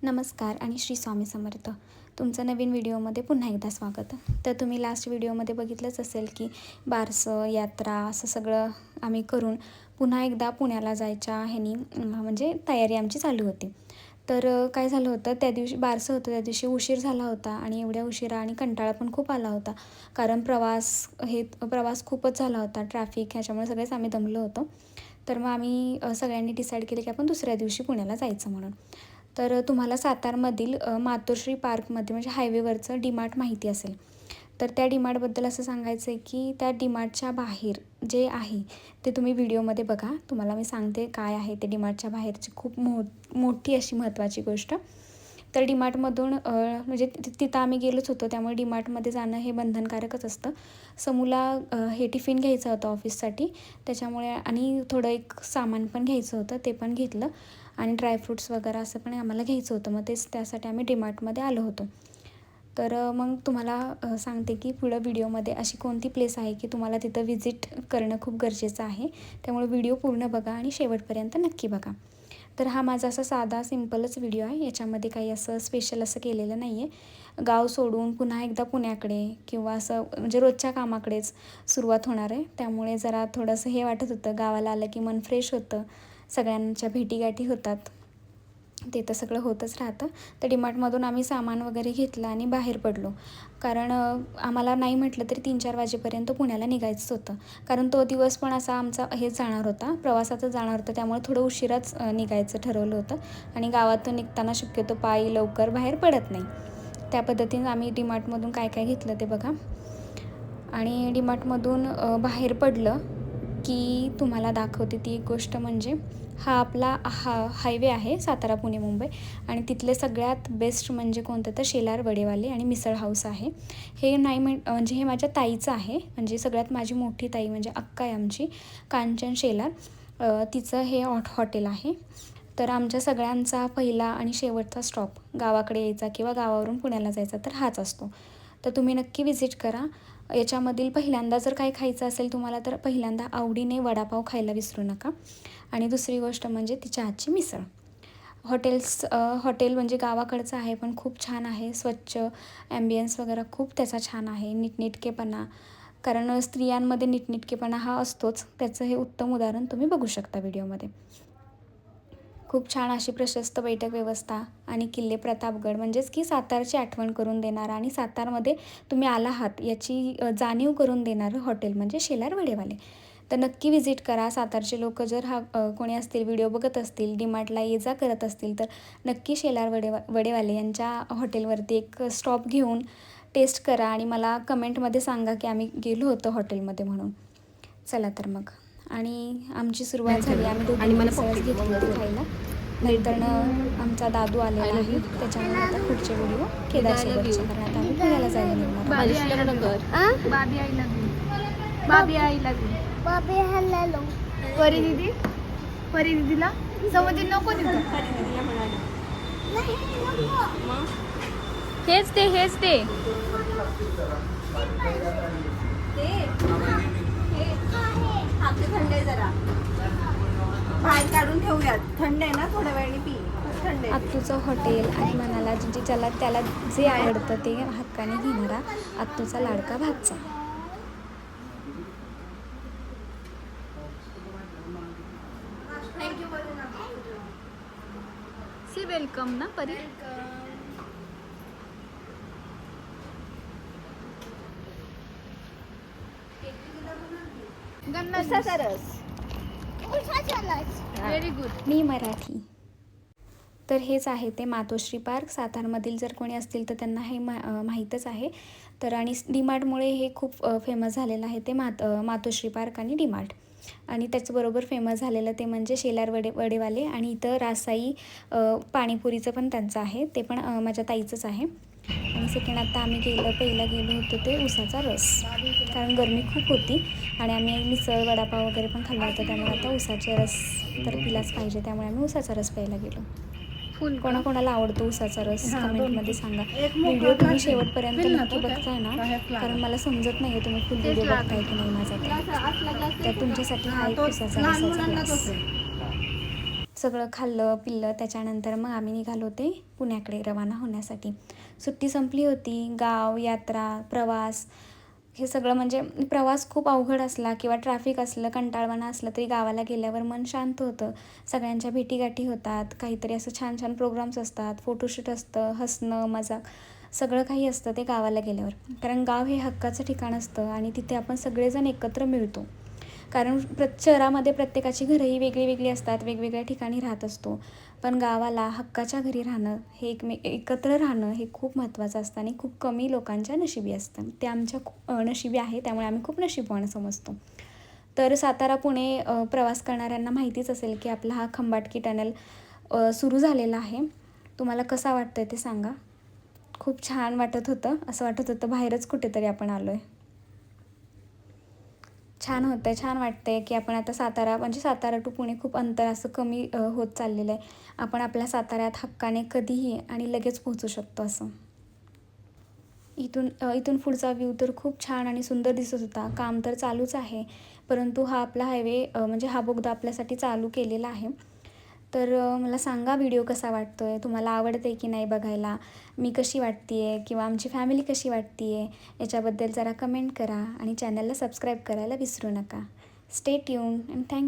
नमस्कार आणि श्री स्वामी समर्थ. तुमचं नवीन व्हिडिओमध्ये पुन्हा एकदा स्वागत. तर तुम्ही लास्ट व्हिडिओमध्ये बघितलंच असेल की बारसं, यात्रा असं सगळं आम्ही करून पुन्हा एकदा पुण्याला जायच्या ह्यानी म्हणजे तयारी आमची चालू होती. तर काय झालं होतं, त्या दिवशी बारसं होतं, त्या दिवशी उशीर झाला होता आणि एवढ्या उशिरा आणि कंटाळा पण खूप आला होता. कारण प्रवास खूपच झाला होता, ट्रॅफिक ह्याच्यामुळे सगळेच आम्ही दमलो होतो. तर मग आम्ही सगळ्यांनी डिसाईड केलं की आपण दुसऱ्या दिवशी पुण्याला जायचं म्हणून. तर तुम्हाला सातारमधील मातोश्री पार्कमध्ये म्हणजे हायवेवरचं डीमार्ट माहिती असेल. तर त्या डीमार्टबद्दल असं सांगायचं आहे की त्या डीमार्टच्या बाहेर जे आहे ते तुम्ही व्हिडिओमध्ये बघा. तुम्हाला मी सांगते काय आहे ते डीमार्टच्या बाहेरची खूप मोठी अशी महत्त्वाची गोष्ट. तर डीमार्टमधून म्हणजे तिथं आम्ही गेलोच होतो, त्यामुळे डीमार्टमध्ये जाणं हे बंधनकारकच असतं. समूला हे टिफिन घ्यायचं होतं ऑफिससाठी, त्याच्यामुळे आणि थोडं एक सामान पण घ्यायचं होतं, ते पण घेतलं आणि ड्रायफ्रूट्स वगैरे असं पण आम्हाला घ्यायचं होतं. मग तेच त्यासाठी आम्ही डीमार्टमध्ये आलो होतो. तर मग तुम्हाला सांगते की पुढं व्हिडिओमध्ये अशी कोणती प्लेस आहे की तुम्हाला तिथं व्हिजिट करणं खूप गरजेचं आहे. त्यामुळे व्हिडिओ पूर्ण बघा आणि शेवटपर्यंत नक्की बघा. तर हा माझा असा साधा सिम्पलच व्हिडिओ आहे. याच्यामध्ये काही असं स्पेशल असं केलेलं नाही आहे. गाव सोडून पुन्हा एकदा पुण्याकडे किंवा असं म्हणजे रोजच्या कामाकडेच सुरुवात होणार आहे. त्यामुळे जरा थोडंसं हे वाटत होतं, गावाला आलं की मन फ्रेश होतं, सगळ्यांच्या भेटीगाठी होतात, ते तर सगळं होतच राहतं. तर डीमार्टमधून आम्ही सामान वगैरे घेतलं आणि बाहेर पडलो. कारण आम्हाला नाही म्हटलं तरी 3-4 वाजेपर्यंत पुण्याला निघायचं होतं. कारण तो दिवस पण असा आमचा हेच जाणार होता, प्रवासातच जाणार होता. त्यामुळे थोडं उशिराच निघायचं ठरवलं होतं आणि गावातून निघताना शक्यतो पायी लवकर बाहेर पडत नाही. त्या पद्धतीनं आम्ही डीमार्टमधून काय काय घेतलं ते बघा. आणि डीमार्टमधून बाहेर पडलं की तुम्हाला दाखवते ती एक गोष्ट म्हणजे हा आपला हायवे आहे सातारा पुणे मुंबई, आणि तिथले सगळ्यात बेस्ट म्हणजे कोणतं तर शेलार वडेवाले आणि मिसळ हाऊस आहे. हे नाही म्हणजे हे माझ्या ताईचं आहे, म्हणजे सगळ्यात माझी मोठी ताई म्हणजे अक्का आहे आमची, कांचन शेलार, तिचं हे हॉटेल आहे. तर आमच्या सगळ्यांचा पहिला आणि शेवटचा स्टॉप गावाकडे यायचा किंवा गावावरून पुण्याला जायचा तर हाच असतो. तर तुम्ही नक्की व्हिजिट करा. याच्यामधील पहिल्यांदा जर काही खायचं असेल तुम्हाला तर पहिल्यांदा आवडीने वडापाव खायला विसरू नका. आणि दुसरी गोष्ट म्हणजे तिच्या हातची मिसळ. हॉटेल म्हणजे गावाकडचं आहे पण खूप छान आहे, स्वच्छ, ॲम्बियन्स वगैरे खूप त्याचा छान आहे, नीटनेटकेपणा. कारण स्त्रियांमध्ये नीटनेटकेपणा हा असतोच, त्याचं हे उत्तम उदाहरण तुम्ही बघू शकता व्हिडिओमध्ये. खूप छान अशी प्रशस्त बैठक व्यवस्था आणि किल्ले प्रतापगड म्हणजेच की सातारची आठवण करून देणारं आणि सातारमध्ये तुम्ही आला आहात याची जाणीव करून देणारं हॉटेल म्हणजे शेलार वडेवाले. तर नक्की व्हिजिट करा. सातारचे लोक जर कोणी असतील, व्हिडिओ बघत असतील, डीमार्टला ये जा करत असतील तर नक्की शेलार वडेवाले यांच्या हॉटेलवरती एक स्टॉप घेऊन टेस्ट करा आणि मला कमेंटमध्ये सांगा की आम्ही गेलो होतो हॉटेलमध्ये म्हणून. चला तर मग, आणि आमची सुरुवात झाली. आम्ही दोघी मिसळच घेतली होती खायला. नंतर आमचा दादू आलेला आहे, त्याच्यामुळे आता पुढचे व्हिडिओ केदारसोबतचे, कारण आता आम्ही पुण्याला जायला निघणार. परी दीदीला समज नको तिथं. हेच ते थंड आहे, जरा बाहेर काढून ठेवूयात. थंड आहे ना, थोड्या वेळाने पी. थंड आहे. आत्तूचं हॉटेल आणि मनाला त्याला जे आवडतं ते हक्काने घेणारा आत्तूचा लाडका भाचा. सी वेलकम ना परी. उसाचा रस. Very good. मी मराठी. तर हेच आहे ते मातोश्री पार्क. सातारमधील जर कोणी असतील तर त्यांना हे माहीतच आहे. तर आणि डीमार्टमुळे हे खूप फेमस झालेलं आहे ते मातोश्री पार्क आणि डीमार्ट. आणि त्याचबरोबर फेमस झालेलं ते म्हणजे शेलार वडेवाले, आणि इथं रासाई पाणीपुरीचं पण त्यांचं आहे, ते पण माझ्या ताईचंच आहे. आणि सेकंड आता आम्ही पहिला गेलो होतो ते उसाचा रस, कारण गरमी खूप होती आणि आम्ही मिसळ वडापाव वगैरे पण खाल्ला होता, त्यामुळे आता उसाचा रस तर पिलाच पाहिजे, त्यामुळे आम्ही उसाचा रस प्यायला गेलो. कोणाकोणाला आवडतो उसाचा रस कमेंटमध्ये सांगा. व्हिडिओ तुम्ही शेवटपर्यंत नक्की बघताय ना, कारण मला समजत नाही आहे तुम्ही फुल व्हिडिओ बघताय की नाही माझा. तर तुमच्यासाठी हा एक उसाचा रसाचा ग्लास. सगळं खाल्लं पिल्लं. त्याच्यानंतर मग आम्ही निघालो ते पुण्याकडे रवाना होण्यासाठी. सुट्टी संपली होती. गाव, यात्रा, प्रवास हे सगळं म्हणजे प्रवास खूप अवघड असला किंवा ट्रॅफिक असलं, कंटाळवाणं असलं तरी गावाला गेल्यावर मन शांत होतं. सगळ्यांच्या भेटीगाठी होतात, काहीतरी असं छान छान प्रोग्राम्स असतात, फोटोशूट असतं, हसणं मजाक सगळं काही असतं ते गावाला गेल्यावर. कारण गाव हे हक्काचं ठिकाण असतं आणि तिथे आपण सगळेजण एकत्र मिळतो. कारण शहरामध्ये प्रत्येकाची घरंही वेगळी वेगळी असतात, वेगवेगळ्या ठिकाणी राहत असतो. पण गावाला हक्काच्या घरी राहणं हे एकत्र राहणं हे खूप महत्त्वाचं असतं आणि खूप कमी लोकांच्या नशिबी असतं. ते आमच्या नशिबी आहे, त्यामुळे आम्ही खूप नशीबवान समजतो. तर सातारा पुणे प्रवास करणाऱ्यांना माहितीच असेल की आपला हा खंबाटकी टनल सुरू झालेला आहे. तुम्हाला कसा वाटतं ते सांगा. खूप छान वाटत होतं, असं वाटत होतं बाहेरच कुठेतरी आपण आलो आहे. छान होतं आहे, छान वाटतं आहे की आपण आता सातारा टू पुणे खूप अंतर असं कमी होत चाललेलं आहे. आपण आपल्या साताऱ्यात हक्काने कधीही आणि लगेच पोहोचू शकतो असं. इथून पुढचा व्ह्यू तर खूप छान आणि सुंदर दिसत होता. काम तर चालूच आहे, परंतु हा आपला हायवे म्हणजे हा बोगदा आपल्यासाठी चालू केलेला आहे. तर मला सांगा व्हिडिओ कसा वाटतो आहे, तुम्हाला आवडते की नाही बघायला, मी कशी वाटते आहे किंवा आमची फॅमिली कशी वाटते आहे याच्याबद्दल जरा कमेंट करा आणि चॅनलला सबस्क्राईब करायला विसरू नका. Stay tune and thank